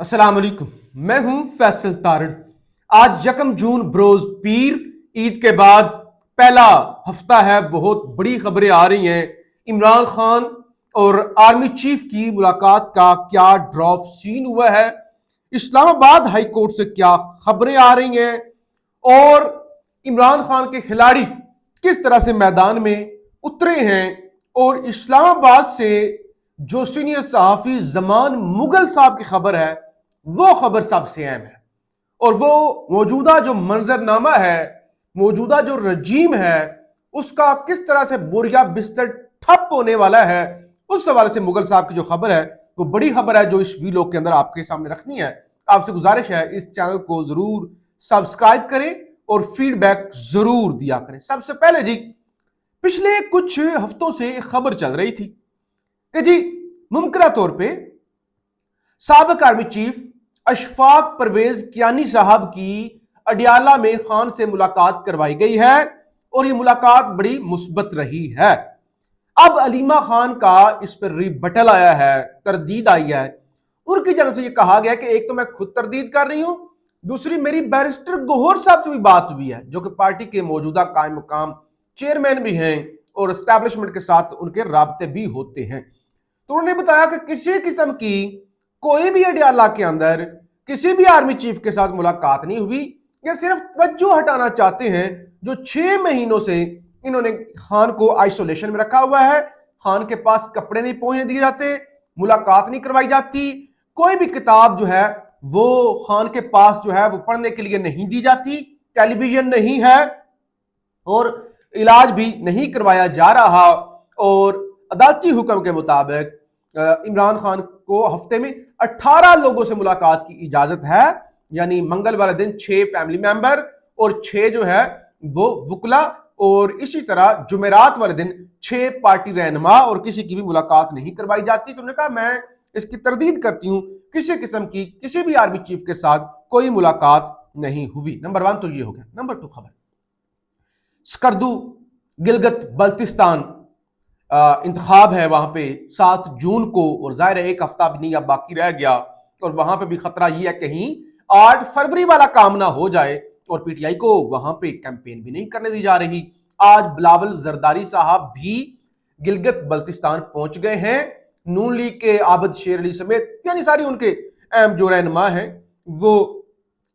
अस्सलाम वालेकुम। मैं हूं फैसल तारड़। आज यकम जून बरोज पीर ईद के बाद पहला हफ्ता है। बहुत बड़ी खबरें आ रही हैं। इमरान खान और आर्मी चीफ की मुलाकात का क्या ड्रॉप सीन हुआ है, इस्लामाबाद हाई कोर्ट से क्या खबरें आ रही हैं और इमरान खान के खिलाड़ी किस तरह से मैदान में उतरे हैं और इस्लामाबाद से जो सीनियर सहाफी जमान मुगल साहब की खबर है वो खबर सबसे अहम है। और वो मौजूदा जो मंजरनामा है, मौजूदा जो रजीम है, उसका किस तरह से बोरिया बिस्तर ठप होने वाला है, उस हवाले से मुगल साहब की जो खबर है वो बड़ी खबर है जो इस वीलॉग के अंदर आपके सामने रखनी है। आपसे गुजारिश है इस चैनल को जरूर सब्सक्राइब करें और फीडबैक जरूर दिया करें। सबसे पहले जी, पिछले कुछ हफ्तों से खबर चल रही थी कि जी मुमकिन तौर पे साबिक आर्मी चीफ अशफाक परवेज कियानी साहब की अडियाला में खान से मुलाकात करवाई गई है और ये मुलाकात बड़ी मुस्बत रही है। अब अलीमा खान का इस पर रिबटल आया है, तरदीद आई है। उनकी जानब से ये कहा गया कि एक तो मैं खुद तरदीद कर रही हूं, दूसरी मेरी बैरिस्टर गौहर साहब से भी बात हुई है जो कि पार्टी के मौजूदा कायम मकाम चेयरमैन भी हैं और एस्टैब्लिशमेंट के साथ उनके राब्ते भी होते हैं। तो उन्होंने बताया कि किसी किस्म की कोई भी अडियाला के अंदर किसी भी आर्मी चीफ के साथ मुलाकात नहीं हुई। ये सिर्फ तवज्जो हटाना चाहते हैं जो 6 महीनों से इन्होंने खान को आइसोलेशन में रखा हुआ है। खान के पास कपड़े नहीं पहुंचने दिए जाते, मुलाकात नहीं करवाई जाती, कोई भी किताब जो है वो खान के पास जो है वो पढ़ने के लिए नहीं दी जाती, टेलीविजन नहीं है और इलाज भी नहीं करवाया जा रहा। और अदालती हुक्म के मुताबिक इमरान खान को हफ्ते में 18 लोगों से मुलाकात की इजाजत है, यानी मंगल वाले दिन 6 फैमिली मेंबर और 6 जो है वो वुकला, और इसी तरह जुमेरात वाले दिन 6 पार्टी रहनुमा, और किसी की भी मुलाकात नहीं करवाई जाती। तो उन्होंने कहा मैं इसकी तरदीद करती हूं, किसी किस्म की किसी भी आर्मी चीफ के साथ कोई मुलाकात नहीं हुई। नंबर 1 तो ये हो गया। नंबर 2 खबर, स्कर्दू गिलगित बल्तिस्तान इंतखाब है वहां पे 7 जून को, और जाहिर है एक हफ्ता भी नहीं अब बाकी रह गया, और वहां पे भी खतरा ये है कहीं 8 फरवरी वाला काम ना हो जाए और पीटीआई को वहां पे कैंपेन भी नहीं करने दी जा रही। आज बिलावल जरदारी साहब भी गिलगित बल्तिस्तान पहुंच गए हैं, नून लीग के आबद शेर अली समेत यानी सारी उनके अहम जो रहनुमा हैं वो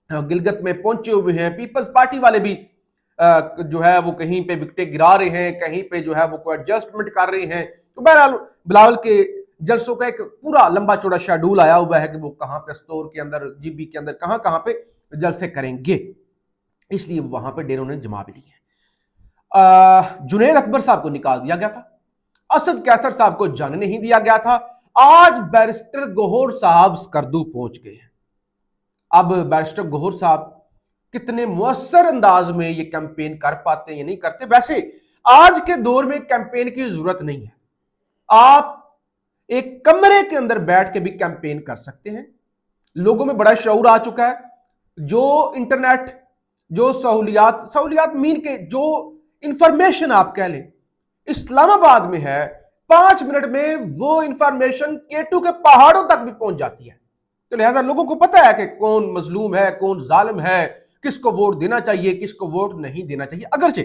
गिलगित में पहुंचे हुए हैं। पीपल्स पार्टी वाले भी जो है वो कहीं पे विकटें गिरा रहे हैं, कहीं पे जो है वो कोई एडजस्टमेंट कर रहे हैं। तो बहरहाल बिलावल के जलसों का एक पूरा लंबा चौड़ा शेड्यूल आया हुआ है कि वो कहां पे स्टोर के अंदर, जीबी के अंदर कहां कहां पे जलसे करेंगे, इसलिए वहां पे डेरों ने जमा भी लिए। जुनैद अकबर साहब को निकाल दिया गया था, असद कैसर साहब को जाने नहीं दिया गया था। आज बैरिस्टर गौहर साहब स्कर्दू पहुंच गए हैं। अब बैरिस्टर गौहर साहब कितने मुअस्सर अंदाज में ये कैंपेन कर पाते हैं या नहीं करते। वैसे आज के दौर में कैंपेन की जरूरत नहीं है, आप एक कमरे के अंदर बैठ के भी कैंपेन कर सकते हैं। लोगों में बड़ा शऊर आ चुका है। जो इंटरनेट, जो सहूलियात मीन के जो इंफॉर्मेशन आप कह लें इस्लामाबाद में है, 5 मिनट में वो इंफॉर्मेशन केटू के पहाड़ों तक भी पहुंच जाती है। तो लिहाजा लोगों को पता है कि कौन मजलूम है, कौन जालिम है, किसको वोट देना चाहिए, किसको वोट नहीं देना चाहिए। अगरचे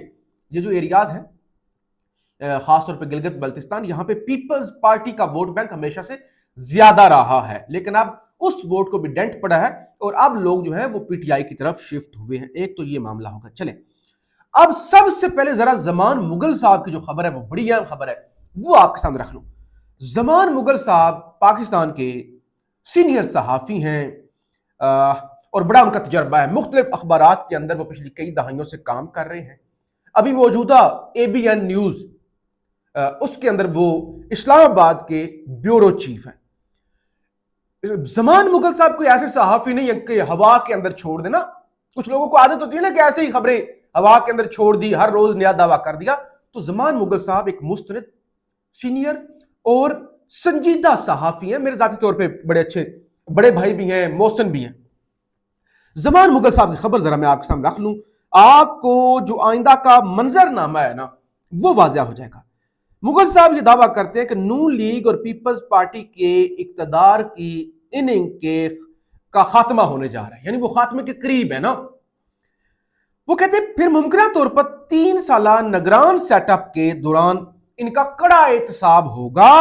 ये जो एरियाज हैं खासतौर पे गिलगित बल्तिस्तान, यहां पे पीपल्स पार्टी का वोट बैंक हमेशा से ज्यादा रहा है, लेकिन अब उस वोट को भी डेंट पड़ा है और अब लोग जो है वो पीटीआई की तरफ शिफ्ट हुए हैं। एक तो ये मामला होगा। चले अब सबसे पहले जरा जमान मुगल साहब की जो खबर है वो बड़ी अहम खबर है, वो आपके सामने रख लूं। जमान मुगल साहब पाकिस्तान के सीनियर सहाफी हैं और बड़ा उनका तजर्बा है। मुख्तलिफ अखबारात के अंदर वो पिछली कई दहाइयों से काम कर रहे हैं। अभी मौजूदा ABN न्यूज उसके अंदर वो इस्लामाबाद के ब्यूरो चीफ हैं। जमान मुगल साहब कोई ऐसे सहाफी नहीं है कि हवा के अंदर छोड़ देना। कुछ लोगों को आदत होती है ना कि ऐसे ही खबरें हवा के अंदर छोड़ दी, हर रोज नया दावा कर दिया। तो जमान मुगल साहब एक मुस्तनद, सीनियर और संजीदा सहाफी हैं। मेरे जाती तौर पे बड़े अच्छे बड़े भाई भी हैं, मोहसिन भी हैं। जमान मुगल साहब की खबर जरा मैं आपके सामने रख लूं, आपको जो आइंदा का मंजरनामा है ना वो वाज़ेह हो जाएगा। मुगल साहब ये दावा करते हैं कि नून लीग और पीपल्स पार्टी के इक्तदार की इनिंग के का खात्मा होने जा रहा है, यानी वो खात्मे के करीब है ना। वो कहते हैं फिर मुमकिन तौर पर 3 साला निगरान सेटअप के दौरान इनका कड़ा एहतसाब होगा।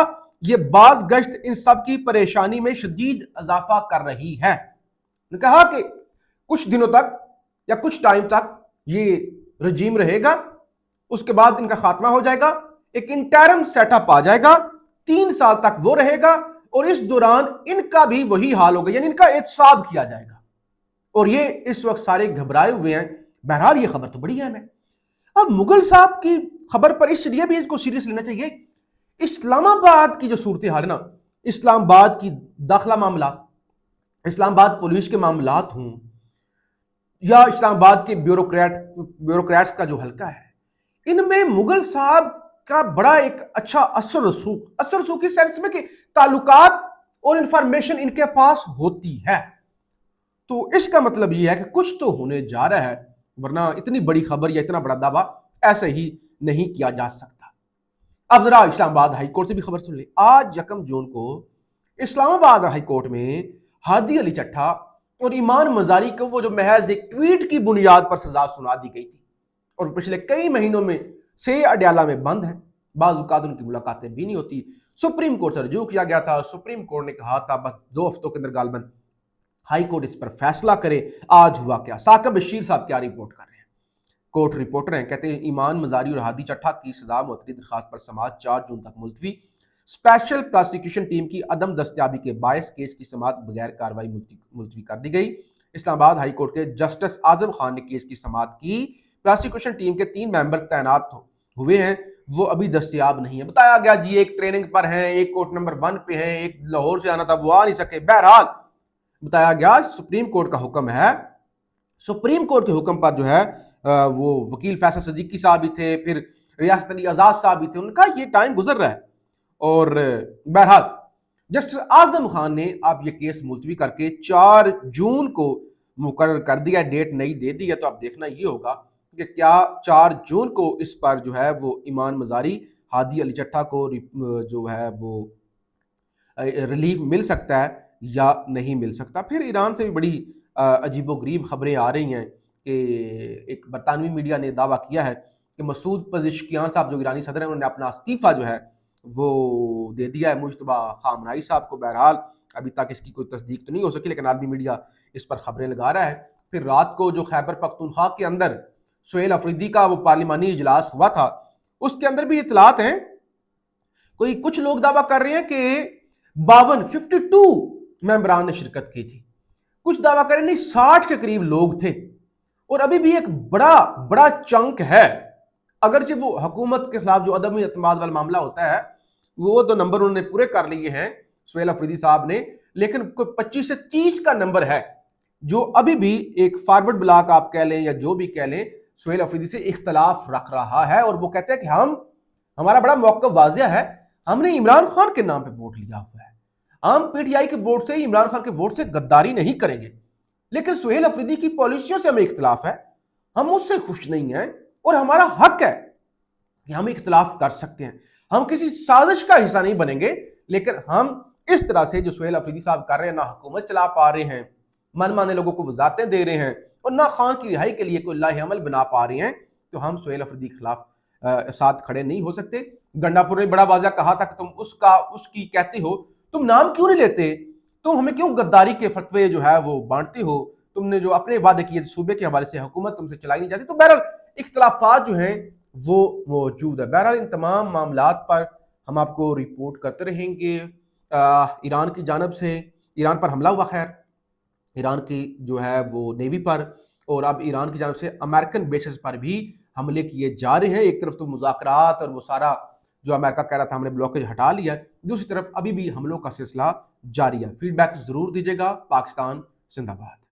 ये बाज गश्त इन सब की परेशानी में शदीद इजाफा कर रही है। उन्होंने कहा कि कुछ दिनों तक या कुछ टाइम तक ये रजीम रहेगा, उसके बाद इनका खात्मा हो जाएगा, एक इंटरम सेटअप आ जाएगा, 3 साल तक वो रहेगा और इस दौरान इनका भी वही हाल होगा, यानी इनका एहतसाब किया जाएगा। और ये इस वक्त सारे घबराए हुए हैं। बहरहाल ये खबर तो बड़ी अहम है। अब मुगल साहब की खबर पर इसलिए भी इसको सीरियस लेना चाहिए, इस्लामाबाद की जो सूरत हाल है ना, इस्लामाबाद की दाखिला मामला, इस्लामाबाद पुलिस के मामलात हों या इस्लामाबाद के ब्यूरोक्रेट्स का जो हल्का है, इनमें मुगल साहब का बड़ा एक अच्छा असर रसूख इस सेंस में कि ताल्लुकात और इंफॉर्मेशन इनके पास होती है। तो इसका मतलब यह है कि कुछ तो होने जा रहा है, वरना इतनी बड़ी खबर या इतना बड़ा दावा ऐसे ही नहीं किया जा सकता। अब जरा इस्लामाबाद हाई कोर्ट से भी खबर सुन ले। आज 1 जून को इस्लामाबाद हाई कोर्ट में हादी अली चट्टा और ईमान मजारी को वो जो महज एक ट्वीट की बुनियाद पर सजा सुना दी गई थी और पिछले कई महीनों में से अडयाला में बंद है, बाज़ औक़ात उनकी मुलाकातें भी नहीं होती। सुप्रीम कोर्ट से रजू किया गया था, सुप्रीम कोर्ट ने कहा था बस 2 हफ्तों के अंदर गालबन हाई कोर्ट इस पर फैसला करे। आज हुआ क्या? साकिब बशीर साहब क्या रिपोर्ट कर रहे हैं? कोर्ट रिपोर्टर हैं, कहते हैं ईमान मजारी और हादी चट्टा की सजा मुअत्तली दरखास्त पर समाअत 4 जून तक मुलतवी। स्पेशल प्रोसिक्यूशन टीम की अदम दस्तयाबी के बायस केस की समाअत बगैर कार्रवाई मुलतवी कर दी गई। इस्लामाबाद हाई कोर्ट के जस्टिस आजम खान ने केस की समाअत की। प्रोसिक्यूशन टीम के 3 मेंबर तैनात हुए हैं, वो अभी दस्तयाब नहीं है। बताया गया जी एक ट्रेनिंग पर हैं, एक कोर्ट नंबर 1 पे है, एक लाहौर से आना था वो आ नहीं सके। बहरहाल बताया गया सुप्रीम कोर्ट का हुक्म है। सुप्रीम कोर्ट के हुक्म पर जो है वो वकील फैसल सदीकी साहब भी थे, फिर रियासत अली आजाद साहब भी थे। उनका ये टाइम गुजर रहा है और बहरहाल जस्टिस आजम खान ने अब ये केस मुलतवी करके 4 जून को मुकर्रर कर दिया, डेट नई दे दी है। तो अब देखना ये होगा कि क्या 4 जून को इस पर जो है वो ईमान मजारी, हादी अली चट्टा को जो है वो रिलीफ मिल सकता है या नहीं मिल सकता। फिर ईरान से भी बड़ी अजीबोगरीब खबरें आ रही हैं कि एक बरतानवी मीडिया ने दावा किया है कि मसूद पज़ेश्कियान साहब जो ईरानी सदर हैं उन्होंने अपना इस्तीफ़ा जो है वो दे दिया है मुज्तबा खामनाई साहब को। बहरहाल अभी तक इसकी कोई तस्दीक तो नहीं हो सकी, लेकिन आलमी मीडिया इस पर खबरें लगा रहा है। फिर रात को जो खैबर पख्तूनख्वा के अंदर सुहेल अफरीदी का वो पार्लिमानी इजलास हुआ था, उसके अंदर भी इतलात हैं। कोई कुछ लोग दावा कर रहे हैं कि 52 मेंबरान ने शिरकत की थी, कुछ दावा कर रहे नहीं 60 के करीब लोग थे। और अभी भी एक बड़ा चंक है, अगरचे वो हुकूमत के खिलाफ जो अदम एतमाद वाला मामला होता है वो तो नंबर उन्होंने पूरे कर लिए हैं सुहेल अफरीदी साहब ने, लेकिन कोई 25 से 30 का नंबर है जो अभी भी एक फॉरवर्ड ब्लॉक आप कह लें या जो भी कह लें, सुहेल अफरीदी से इख्तलाफ रख रहा है। और वो कहते हैं कि हमारा बड़ा मौक़िफ़ वाज़िह है, हमने इमरान खान के नाम पे वोट लिया हुआ है, हम पीटीआई के वोट से, इमरान खान के वोट से गद्दारी नहीं करेंगे। लेकिन सुहेल अफरीदी की पॉलिसियों से हमें इख्तलाफ है, हम उससे खुश नहीं हैं और हमारा हक है कि हम इख्तलाफ कर सकते हैं। हम किसी साजिश का हिस्सा नहीं बनेंगे, लेकिन हम इस तरह से जो सुहेल अफरीदी साहब कर रहे हैं, ना हुकूमत चला पा रहे हैं, मनमाने लोगों को वजारतें दे रहे हैं और ना खान की रिहाई के लिए कोई लाहे अमल बना पा रहे हैं, तो हम सुहेल अफरीदी के खिलाफ साथ खड़े नहीं हो सकते। गंडापुर ने बड़ा वाज़ा कहा था कि तुम उसकी कहते हो, तुम नाम क्यों नहीं लेते, तुम हमें क्यों गद्दारी के फतवे जो है वो बांटते हो, तुमने जो अपने वादे किए सूबे के हवाले से हुकूमत तुमसे चलाई नहीं जाती। तो बहरहाल इख्तलाफात जो हैं वो मौजूद है। बहरहाल इन तमाम मामलात पर हम आपको रिपोर्ट करते रहेंगे। ईरान की जानब से ईरान पर हमला हुआ, खैर ईरान की जो है वो नेवी पर, और अब ईरान की जानब से अमेरिकन बेसिस पर भी हमले किए जा रहे हैं। एक तरफ तो मुज़ाकरात और वो सारा जो अमेरिका कह रहा था हमने ब्लॉकेज हटा लिया, दूसरी तरफ अभी भी हमलों का सिलसिला जारी है। फीडबैक जरूर दीजिएगा। पाकिस्तान जिंदाबाद।